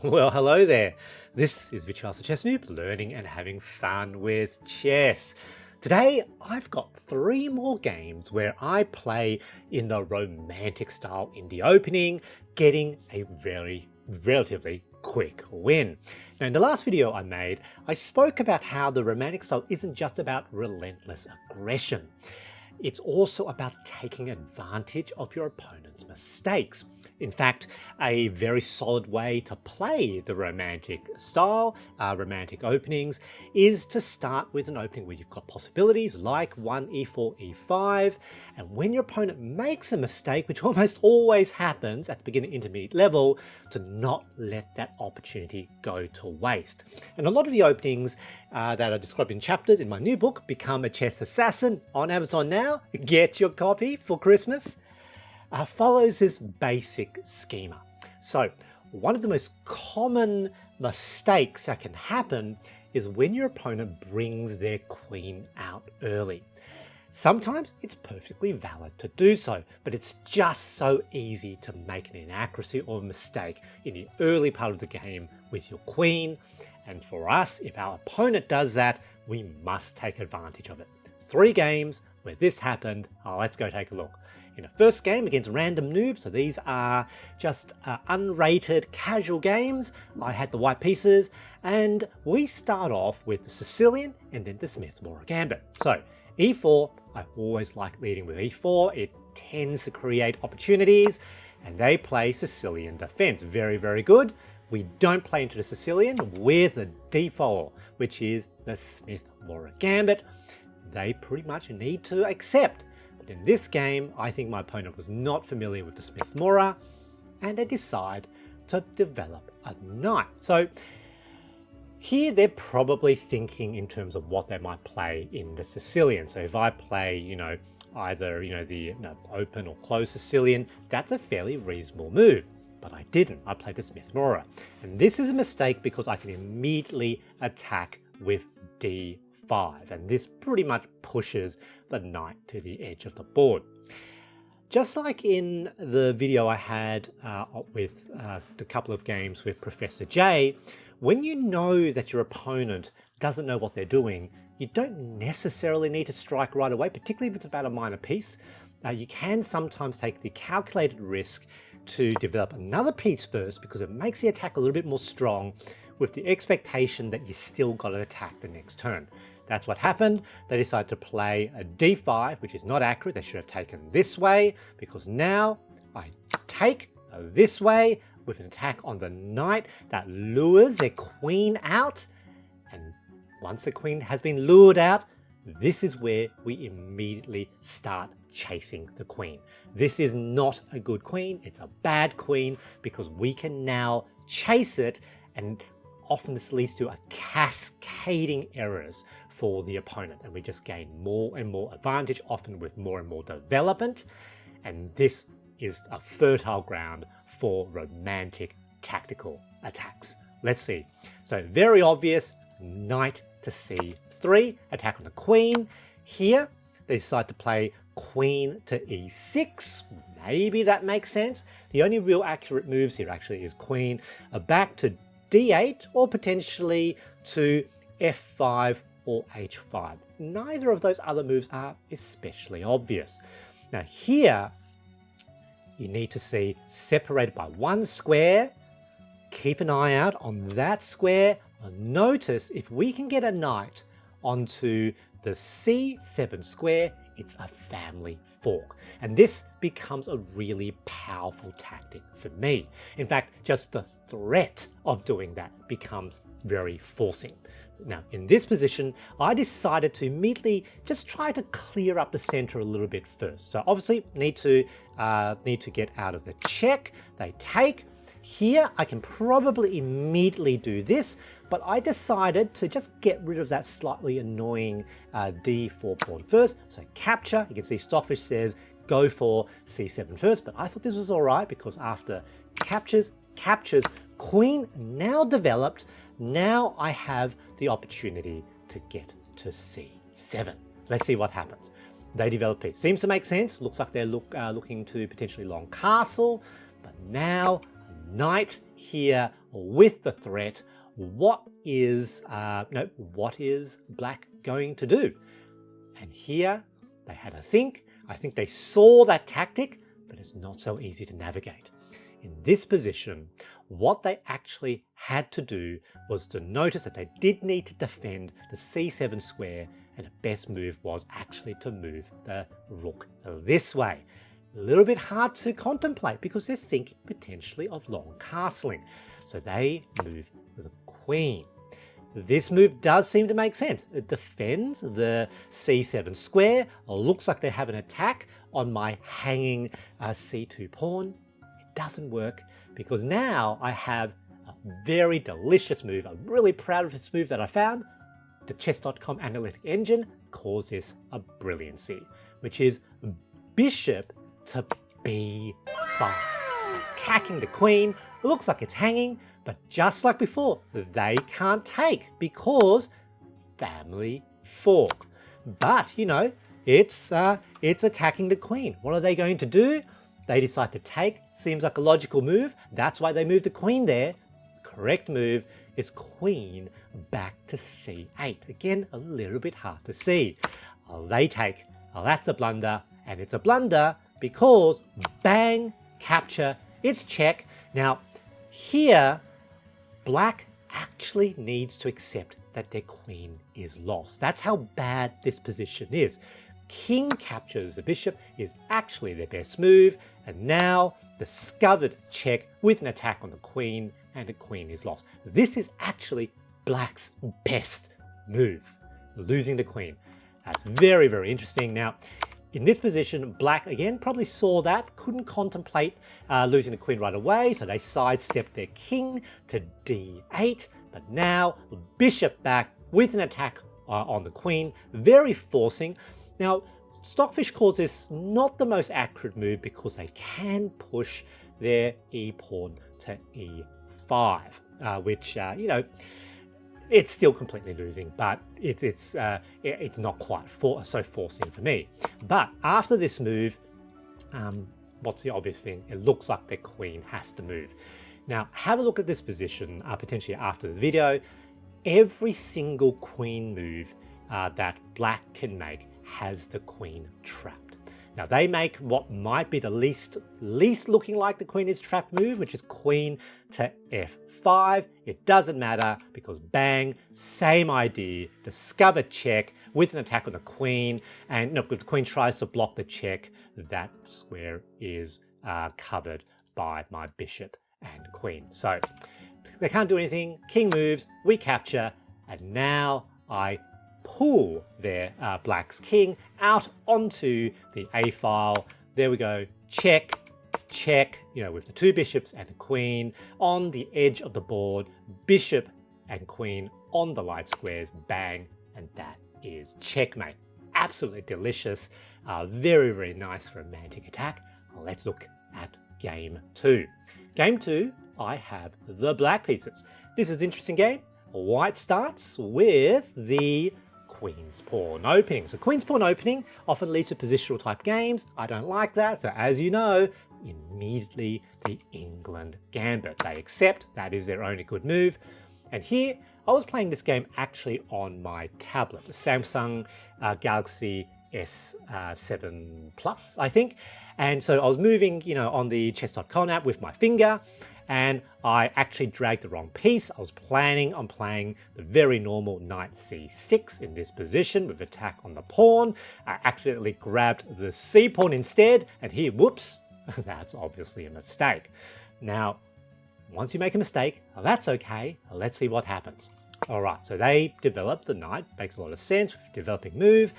Well, hello there. This is Virtuoso Chess Noob, learning and having fun with chess. Today, I've got 3 more games where I play in the romantic style in the opening, getting a relatively quick win. Now, in the last video I made, I spoke about how the romantic style isn't just about relentless aggression. It's also about taking advantage of your opponent's mistakes. In fact, a very solid way to play the romantic style, romantic openings, is to start with an opening where you've got possibilities like 1, e4, e5, and when your opponent makes a mistake, which almost always happens at the beginner intermediate level, to not let that opportunity go to waste. And a lot of the openings that are described in chapters in my new book, Become a Chess Assassin, on Amazon now, get your copy for Christmas, follows this basic schema. So one of the most common mistakes that can happen is when your opponent brings their queen out early. Sometimes it's perfectly valid to do so, but it's just so easy to make an inaccuracy or a mistake in the early part of the game with your queen. And for us, if our opponent does that, we must take advantage of it. 3 games where this happened. Let's go take a look. In the first game against random Noob, so these are just unrated casual games. I had the white pieces, and we start off with the Sicilian and then the smith-morra gambit. So e4, I always like leading with e4. It tends to create opportunities, and they play Sicilian defense. Very, very good. We don't play into the Sicilian with the default, which is the smith-morra gambit. They pretty much need to accept. But in this game, I think my opponent was not familiar with the smith-morra, and they decide to develop a knight. So here they're probably thinking in terms of what they might play in the Sicilian. So if I play, either the open or closed Sicilian, that's a fairly reasonable move. But I didn't. I played the smith-morra. And this is a mistake because I can immediately attack with d5. And this pretty much pushes the knight to the edge of the board. Just like in the video I had with a couple of games with Professor J, when you know that your opponent doesn't know what they're doing, you don't necessarily need to strike right away, particularly if it's about a minor piece. You can sometimes take the calculated risk to develop another piece first because it makes the attack a little bit more strong with the expectation that you still got to attack the next turn. That's what happened. They decided to play a d5, which is not accurate. They should have taken this way because now I take this way with an attack on the knight that lures their queen out. And once the queen has been lured out, this is where we immediately start chasing the queen. This is not a good queen. It's a bad queen because we can now chase it, and often this leads to a cascading errors for the opponent, and we just gain more and more advantage, often with more and more development. And this is a fertile ground for romantic tactical attacks. Let's see. So very obvious, knight to c3, attack on the queen. Here, they decide to play queen to e6. Maybe that makes sense. The only real accurate moves here actually is queen back to d8 or potentially to f5 or h5. Neither of those other moves are especially obvious. Now here, you need to see separated by 1 square. Keep an eye out on that square. Notice if we can get a knight onto the c7 square, it's a family fork. And this becomes a really powerful tactic for me. In fact, just the threat of doing that becomes very forcing. Now, in this position, I decided to immediately just try to clear up the center a little bit first. So obviously need to get out of the check. They take. Here, I can probably immediately do this, but I decided to just get rid of that slightly annoying d4 pawn first. So capture, you can see Stockfish says go for c7 first, but I thought this was all right because after captures, queen now developed. Now I have the opportunity to get to c7. Let's see what happens. They develop piece. Seems to make sense. Looks like they're looking to potentially long castle, but now knight here with the threat. What is black going to do? And here they had a think. I think they saw that tactic, but it's not so easy to navigate. In this position, what they actually had to do was to notice that they did need to defend the c7 square, and the best move was actually to move the rook this way. A little bit hard to contemplate because they're thinking potentially of long castling. So they move the queen. This move does seem to make sense. It defends the c7 square. It looks like they have an attack on my hanging c2 pawn. It doesn't work because now I have a very delicious move. I'm really proud of this move that I found. The chess.com analytic engine calls this a brilliancy, which is bishop to b5. Attacking the queen. It looks like it's hanging, but just like before, they can't take because family fork. But, you know, it's attacking the queen. What are they going to do? They decide to take. Seems like a logical move. That's why they moved the queen there. The correct move is queen back to c8. Again, a little bit hard to see. They take. That's a blunder, and it's a blunder because bang, capture, it's check. Now, here, black actually needs to accept that their queen is lost. That's how bad this position is. King captures the bishop is actually their best move, and now discovered check with an attack on the queen, and the queen is lost. This is actually black's best move, losing the queen. That's very, very interesting. Now, in this position, black, again, probably saw that, couldn't contemplate losing the queen right away, so they sidestepped their king to d8, but now bishop back with an attack on the queen, very forcing. Now, Stockfish calls this not the most accurate move because they can push their e-pawn to e5, which, you know, it's still completely losing, but it's not quite so forcing for me. But after this move, what's the obvious thing? It looks like their queen has to move. Now, have a look at this position, potentially after the video. Every single queen move that black can make has the queen trapped. Now, they make what might be the least looking like the queen is trapped move, which is queen to f5. It doesn't matter because bang, same idea, discover check with an attack on the queen. And look, if the queen tries to block the check, that square is covered by my bishop and queen. So they can't do anything. King moves, we capture, and now I pull their black's king out onto the A file. There we go. Check, check, you know, with the two bishops and the queen on the edge of the board, bishop and queen on the light squares, bang, and that is checkmate. Absolutely delicious. Very, very nice romantic attack. Let's look at game two. Game two, I have the black pieces. This is an interesting game. White starts with the queen's pawn opening. So queen's pawn opening often leads to positional type games. I don't like that. So as you know, immediately the England gambit. They accept that is their only good move. And here, I was playing this game actually on my tablet, the Samsung Galaxy S7 Plus, I think. And so I was moving, you know, on the chess.com app with my finger, and I actually dragged the wrong piece. I was planning on playing the very normal knight c6 in this position with attack on the pawn. I accidentally grabbed the c pawn instead, and here, whoops, that's obviously a mistake. Now, once you make a mistake, that's okay. Let's see what happens. All right, so they develop the knight. Makes a lot of sense with developing move.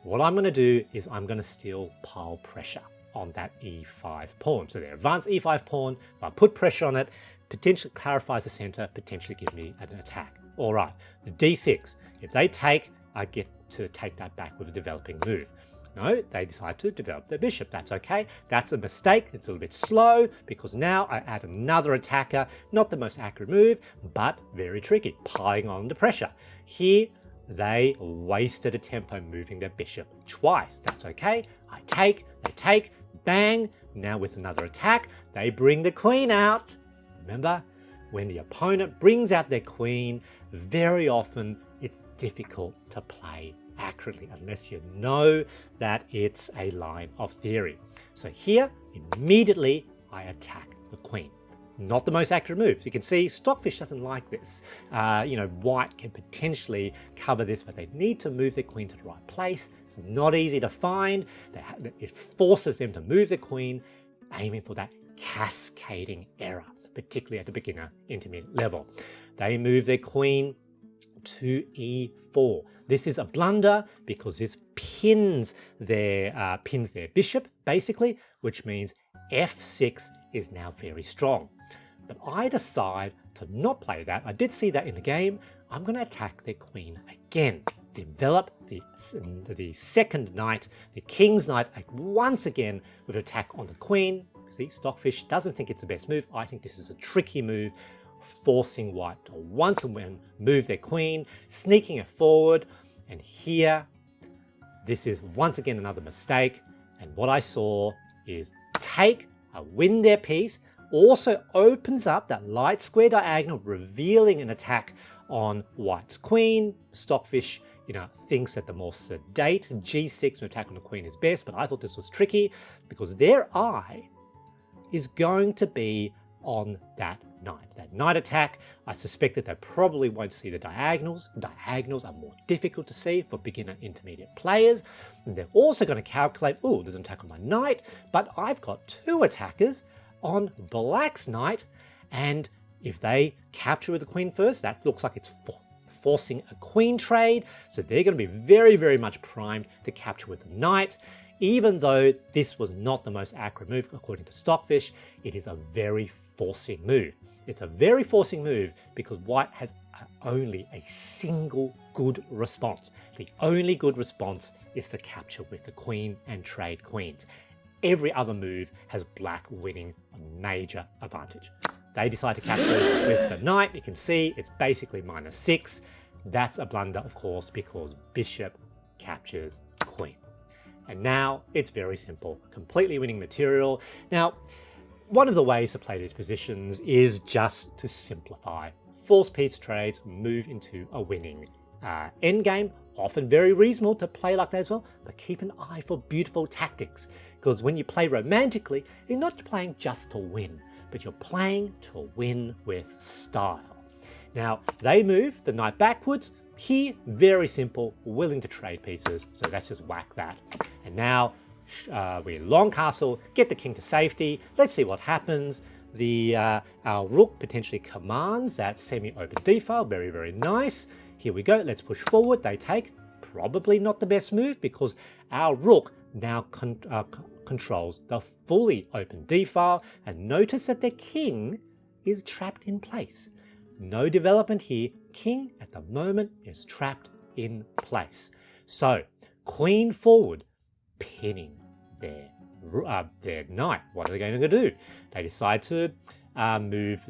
What I'm going to do is I'm going to still pile pressure on that e5 pawn. So their advanced e5 pawn, if I put pressure on it, potentially clarifies the center, potentially give me an attack. All right, the d6. If they take, I get to take that back with a developing move. No, they decide to develop their bishop. That's okay. That's a mistake. It's a little bit slow because now I add another attacker. Not the most accurate move, but very tricky, piling on the pressure. Here, they wasted a tempo moving their bishop twice. That's okay. I take, they take, bang. Now with another attack, they bring the queen out. Remember, when the opponent brings out their queen, very often it's difficult to play accurately unless you know that it's a line of theory. So here, immediately I attack the queen. Not the most accurate move. You can see Stockfish doesn't like this. White can potentially cover this, but they need to move their queen to the right place. It's not easy to find. It forces them to move their queen, aiming for that cascading error, particularly at the beginner intermediate level. They move their queen to e4. This is a blunder because this pins their bishop, basically, which means f6 is now very strong. But I decide to not play that. I did see that in the game. I'm going to attack their queen again. Develop the second knight, the king's knight, once again with an attack on the queen. See, Stockfish doesn't think it's the best move. I think this is a tricky move, forcing white to once again move their queen, sneaking it forward. And here, this is once again another mistake. And what I saw is win their piece, also opens up that light square diagonal, revealing an attack on white's queen. Stockfish, thinks that the more sedate g6 attack on the queen is best, but I thought this was tricky because their eye is going to be on that knight. That knight attack, I suspect that they probably won't see the diagonals. Diagonals are more difficult to see for beginner intermediate players. And they're also going to calculate, oh, there's an attack on my knight, but I've got two attackers on black's knight, and if they capture with the queen first, that looks like it's forcing a queen trade, so they're going to be very, very much primed to capture with the knight. Even though this was not the most accurate move according to Stockfish, it is a very forcing move. It's a very forcing move because white has only a single good response. The only good response is to capture with the queen and trade queens. Every other move has black winning a major advantage. They decide to capture with the knight. You can see it's basically -6. That's a blunder, of course, because bishop captures queen. And now it's very simple, completely winning material. Now, one of the ways to play these positions is just to simplify. Force piece trades move into a winning endgame. Often very reasonable to play like that as well, but keep an eye for beautiful tactics. Because when you play romantically, you're not playing just to win, but you're playing to win with style. Now, they move the knight backwards. Here, very simple, willing to trade pieces, so let's just whack that. And now, we're long castle, get the king to safety. Let's see what happens. Our rook potentially commands that semi-open d-file, very, very nice. Here we go, let's push forward, they take. Probably not the best move because our rook now controls the fully open d-file, and notice that the king is trapped in place. No development here, king at the moment is trapped in place. So, queen forward, pinning their knight. What are they going to do? They decide to move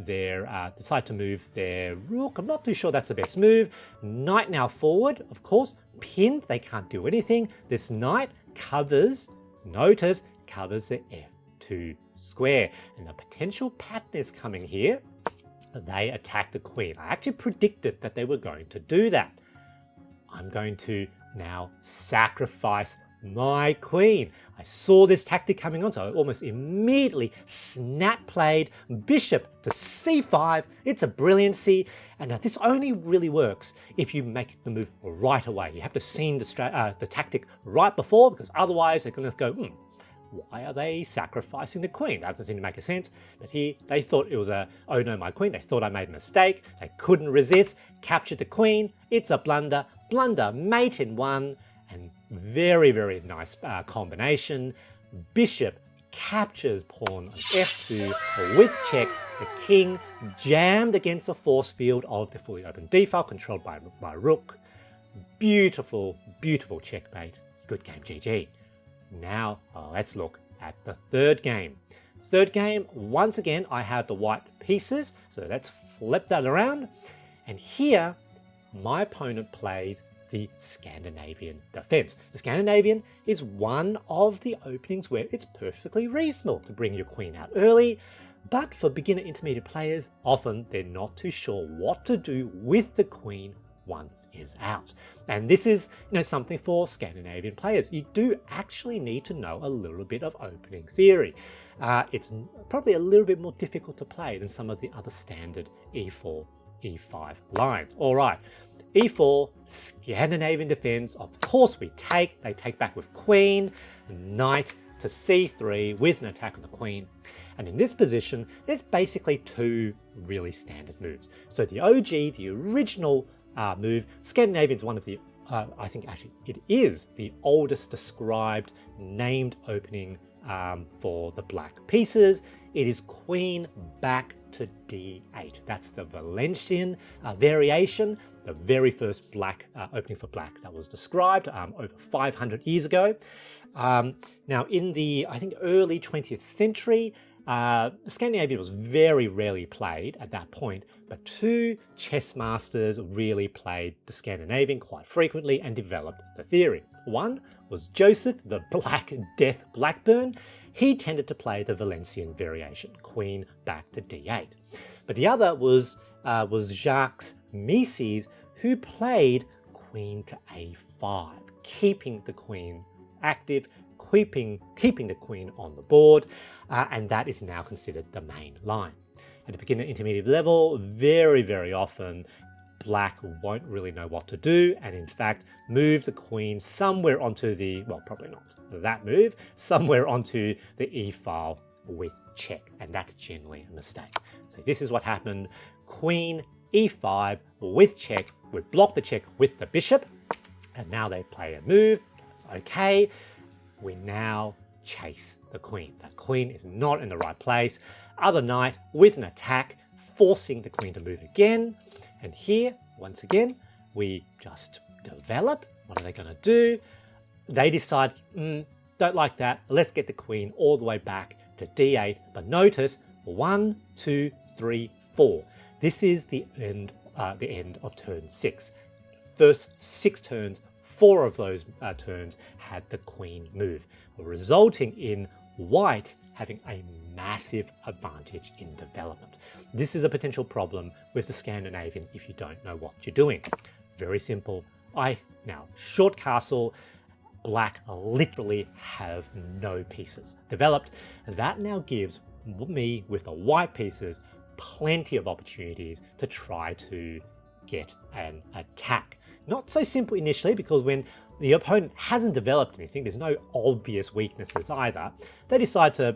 their rook. I'm not too sure that's the best move. Knight now forward, of course, pinned. They can't do anything. This knight covers, notice, covers the f2 square. And the potential pattern is coming here. They attack the queen. I actually predicted that they were going to do that. I'm going to now sacrifice my queen. I saw this tactic coming on, so I almost immediately snap played bishop to c5. It's a brilliancy, and this only really works if you make the move right away. You have to see the tactic right before, because otherwise they're going to go, why are they sacrificing the queen? That doesn't seem to make a sense. But here, they thought it was oh no, my queen. They thought I made a mistake. They couldn't resist, captured the queen. It's a blunder, mate in one, and very, very nice combination. Bishop captures pawn on f2 with check. The king jammed against the force field of the fully open d-file controlled by my rook. Beautiful, beautiful checkmate. Good game, GG. Now let's look at the third game. Third game, once again, I have the white pieces. So let's flip that around. And here, my opponent plays the Scandinavian defense. The Scandinavian is one of the openings where it's perfectly reasonable to bring your queen out early. But for beginner intermediate players, often they're not too sure what to do with the queen once is out. And this is something for Scandinavian players. You do actually need to know a little bit of opening theory. It's probably a little bit more difficult to play than some of the other standard e4, e5 lines. All right, e4, Scandinavian defense. Of course they take back with queen, knight to c3 with an attack on the queen. And in this position, there's basically two really standard moves. So the OG, the original move, Scandinavian is one of the, I think actually it is the oldest described named opening for the black pieces. It is queen back to d8. That's the Valencian variation, the very first black opening for black that was described over 500 years ago. Now in the, I think, early 20th century, Scandinavian was very rarely played at that point, but two chess masters really played the Scandinavian quite frequently and developed the theory. One was Joseph, the Black Death Blackburn. He tended to play the Valencian variation, queen back to d8. But the other was Jacques Mises, who played queen to a5, keeping the queen active, keeping the queen on the board, and that is now considered the main line. At the beginner intermediate level, very, very often black won't really know what to do, and in fact move the queen somewhere onto the, well, probably not that move, somewhere onto the e file with check, and that's generally a mistake. So this is what happened: queen e5 with check. We block the check with the bishop, and now they play a move. It's okay. We now chase the queen. That queen is not in the right place. Other knight with an attack, forcing the queen to move again. And here, once again, we just develop. What are they going to do? They decide, don't like that. Let's get the queen all the way back to d8. But notice, 1, 2, 3, 4. This is the end of turn 6. First 6 turns, 4 of those turns had the queen move, resulting in white having a massive advantage in development. This is a potential problem with the Scandinavian if you don't know what you're doing. Very simple. Now, short castle, black literally have no pieces developed. That now gives me, with the white pieces, plenty of opportunities to try to get an attack. Not so simple initially, because when the opponent hasn't developed anything, there's no obvious weaknesses either. They decide to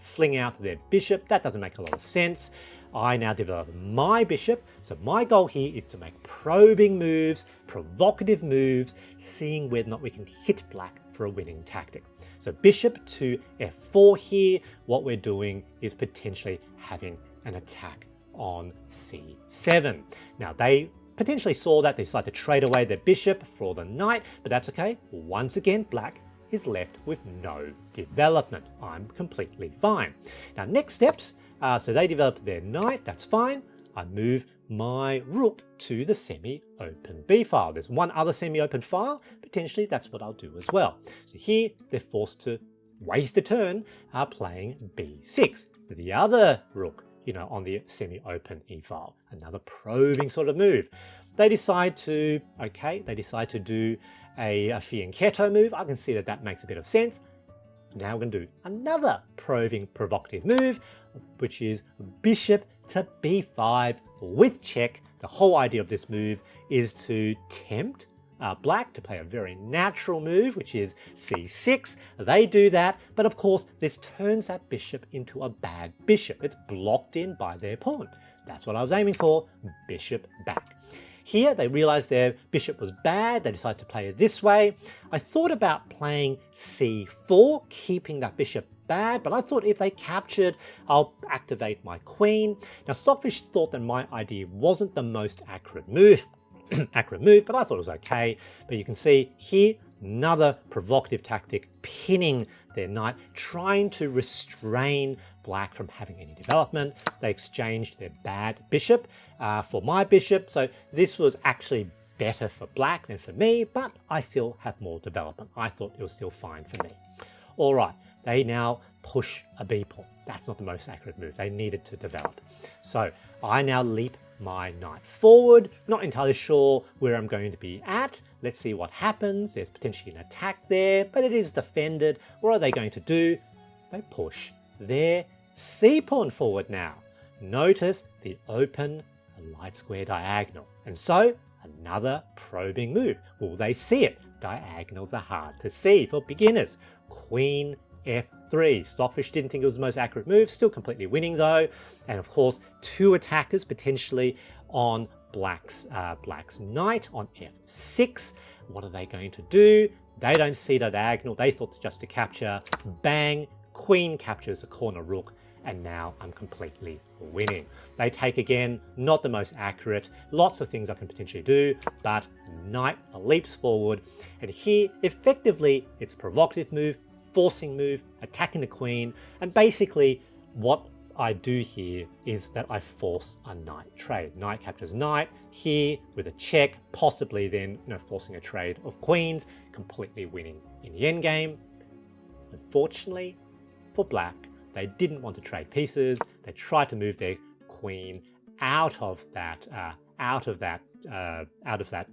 fling out their bishop. That doesn't make a lot of sense. I now develop my bishop. So my goal here is to make probing moves, provocative moves, seeing whether or not we can hit black for a winning tactic. So bishop to f4 here, what we're doing is potentially having an attack on c7. Now they potentially saw that, they decided to trade away their bishop for the knight, but that's okay. Once again, black is left with no development. I'm completely fine. Now, next steps, so they develop their knight, that's fine. I move my rook to the semi-open B file. There's one other semi-open file, potentially that's what I'll do as well. So here, they're forced to waste a turn playing B6. The other rook, on the semi-open E file, another probing sort of move. They decide to, do a fianchetto move. I can see that that makes a bit of sense. Now we're going to do another probing provocative move, which is bishop to b5 with check. The whole idea of this move is to tempt black to play a very natural move, which is c6. They do that, but of course this turns that bishop into a bad bishop. It's blocked in by their pawn. That's what I was aiming for, bishop back. Here they realized their bishop was bad. They decided to play it this way. I thought about playing c4, keeping that bishop bad, but I thought if they captured, I'll activate my queen. Now Stockfish thought that my idea wasn't the most accurate move, but I thought it was okay. But you can see here, another provocative tactic, pinning their knight, trying to restrain black from having any development. They exchanged their bad bishop for my bishop. So this was actually better for black than for me, but I still have more development. I thought it was still fine for me. All right, They now push a b pawn. That's not the most accurate move. They needed to develop. So I now leap my knight forward. Not entirely sure where I'm going to be at. Let's see what happens. There's potentially an attack there, but it is defended. What are they going to do? They push their c pawn forward now. Notice the open light square diagonal. And so another probing move. Will they see it? Diagonals are hard to see for beginners. Queen f3. Stockfish didn't think it was the most accurate move, still completely winning though. And of course, two attackers potentially on black's knight on f6. What are they going to do? They don't see the diagonal. They thought just to capture. Bang, queen captures a corner rook, and now I'm completely winning. They take again, not the most accurate. Lots of things I can potentially do, but knight leaps forward. And here, effectively, it's a provocative move, forcing move, attacking the queen, and basically what I do here is that I force a knight trade. Knight captures knight here with a check, possibly then forcing a trade of queens, completely winning in the endgame. Unfortunately for black, they didn't want to trade pieces. They tried to move their queen out of that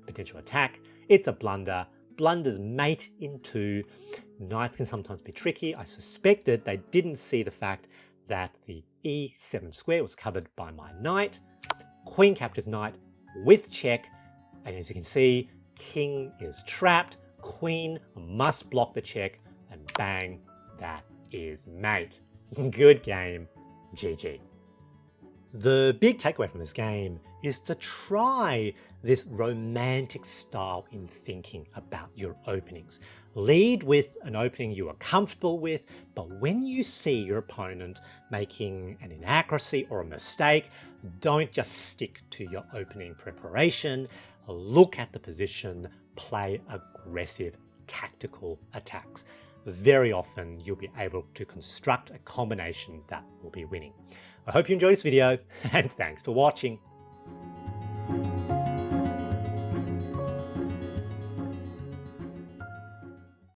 potential attack. It's a blunder. Blunders mate in two. Knights can sometimes be tricky. I suspected they didn't see the fact that the e7 square was covered by my knight. Queen captures knight with check, and as you can see, king is trapped. Queen must block the check, and bang, that is mate. Good game, GG. The big takeaway from this game is to try this romantic style in thinking about your openings. Lead with an opening you are comfortable with, but when you see your opponent making an inaccuracy or a mistake, don't just stick to your opening preparation. Look at the position, play aggressive tactical attacks. Very often you'll be able to construct a combination that will be winning. I hope you enjoyed this video, and thanks for watching.